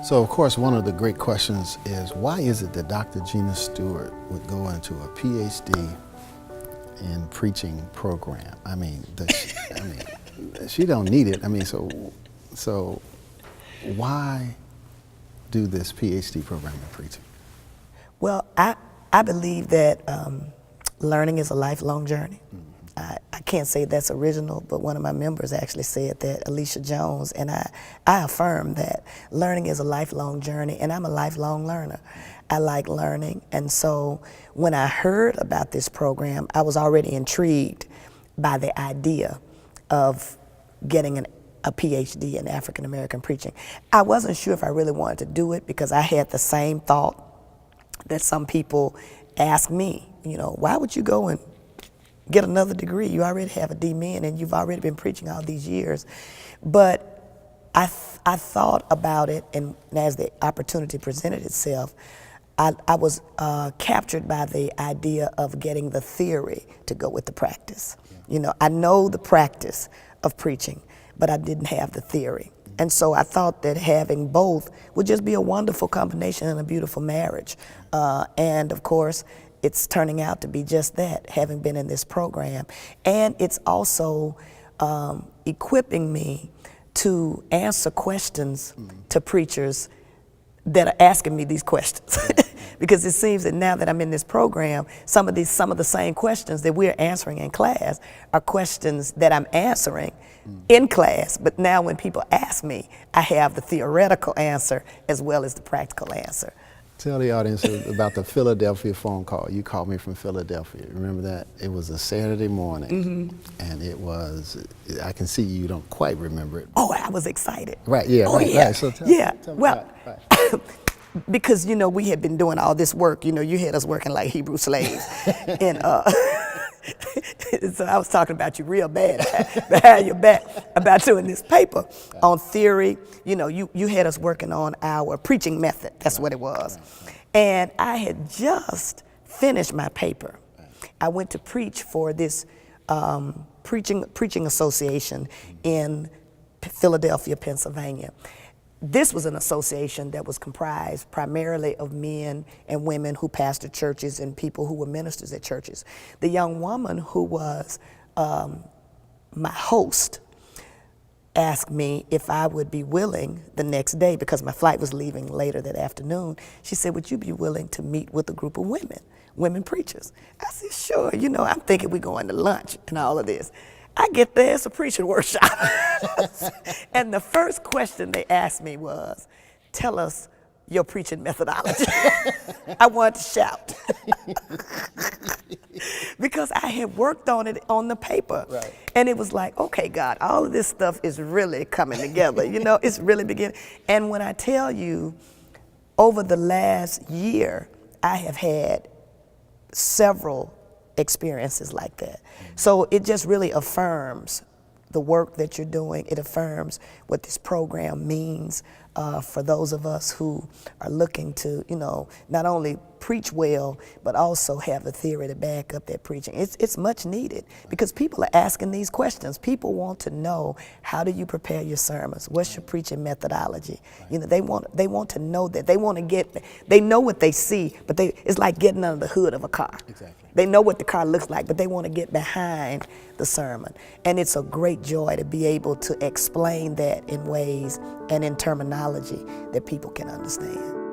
So, of course, one of the great questions is, why is it that Dr. Gina Stewart would go into a PhD in preaching program? I mean, she don't need it. I mean, so why do this PhD program in preaching? Well, I believe that learning is a lifelong journey. I can't say that's original, but one of my members actually said that, Alicia Jones, and I affirm that learning is a lifelong journey, and I'm a lifelong learner. I like learning, and so when I heard about this program, I was already intrigued by the idea of getting a PhD in African American preaching. I wasn't sure if I really wanted to do it because I had the same thought that some people ask me, why would you go and get another degree? You already have a D.Min and you've already been preaching all these years. But I thought about it, and as the opportunity presented itself, I was captured by the idea of getting the theory to go with the practice. I know the practice of preaching, but I didn't have the theory. And so I thought that having both would just be a wonderful combination and a beautiful marriage. And of course, it's turning out to be just that, having been in this program. And it's also equipping me to answer questions to preachers that are asking me these questions. Because it seems that now that I'm in this program, some of the same questions that we're answering in class are questions that I'm answering in class. But now when people ask me, I have the theoretical answer as well as the practical answer. Tell the audience about the Philadelphia phone call. You called me from Philadelphia. Remember that? It was a Saturday morning, and it was, I can see you don't quite remember it. Oh, I was excited. Right, yeah, oh, right, yeah. right. So tell me, well, right. Because, we had been doing all this work. You had us working like Hebrew slaves. And so I was talking about you real bad behind your back about doing this paper on theory. You had us working on our preaching method. That's what it was. And I had just finished my paper. I went to preach for this preaching association in Philadelphia, Pennsylvania. This was an association that was comprised primarily of men and women who pastored churches and people who were ministers at churches. The young woman who was my host asked me if I would be willing the next day, because my flight was leaving later that afternoon. She said, would you be willing to meet with a group of women preachers? I said, sure. I'm thinking we're going to lunch and all of this. I get there, it's a preaching workshop. And the first question they asked me was, tell us your preaching methodology. I wanted to shout. Because I had worked on it on the paper. Right. And it was like, okay, God, all of this stuff is really coming together. It's really beginning. And when I tell you, over the last year, I have had several experiences like that. So it just really affirms the work that you're doing. It affirms what this program means for those of us who are looking to, not only preach well, but also have the theory to back up that preaching. It's much needed because people are asking these questions. People want to know, how do you prepare your sermons? What's your preaching methodology? They want to know that. They know what they see, but it's like getting under the hood of a car. Exactly. They know what the car looks like, but they want to get behind the sermon. And it's a great joy to be able to explain that in ways and in terminology that people can understand.